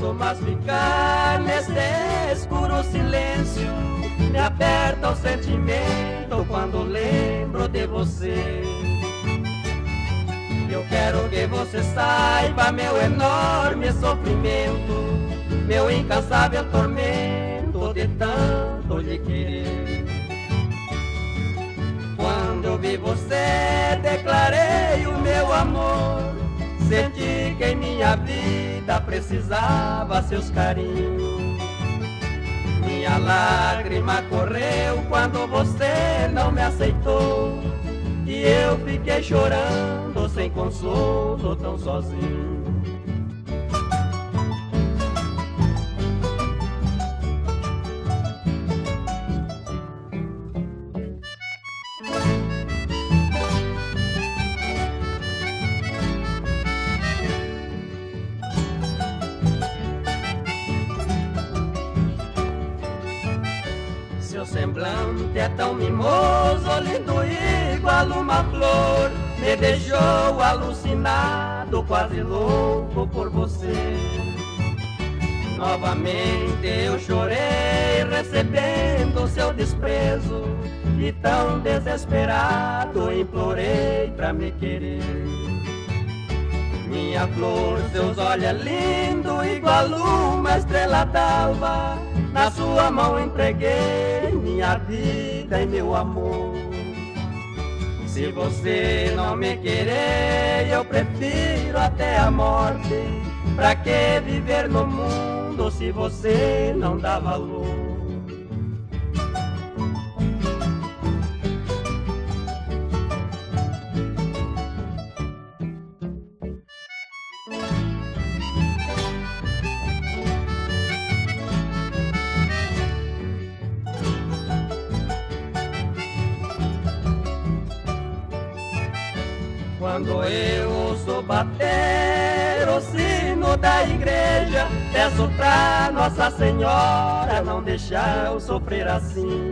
posso mais ficar neste escuro silêncio. Me aperta o sentimento quando lembro de você. Eu quero que você saiba meu enorme sofrimento, meu incansável tormento de tanto lhe querer. Quando eu vi você, declarei o meu amor. Senti que em minha vida precisava seus carinhos. Minha lágrima correu quando você não me aceitou, e eu fiquei chorando sem consolo, tão sozinho. Seu semblante é tão mimoso, lindo igual uma flor. Me deixou alucinado, quase louco por você. Novamente eu chorei, recebendo seu desprezo, e tão desesperado implorei pra me querer. Minha flor, seus olhos é lindo, igual uma estrela d'alva. Na sua mão entreguei minha vida e meu amor. Se você não me querer, eu prefiro até a morte. Pra que viver no mundo se você não dá valor? Quando eu ouço bater o sino da igreja, peço pra Nossa Senhora não deixar eu sofrer assim.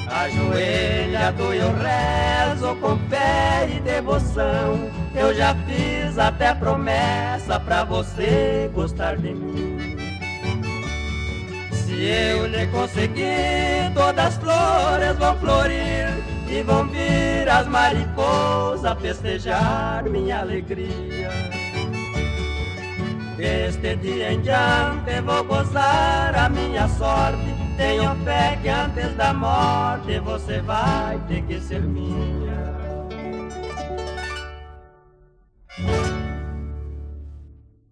Ajoelhado eu rezo com fé e devoção, eu já fiz até promessa pra você gostar de mim. Se eu lhe conseguir, todas as flores vão florir, e vão vir as mariposas festejar minha alegria. Deste dia em diante vou gozar a minha sorte. Tenho fé que antes da morte você vai ter que ser minha.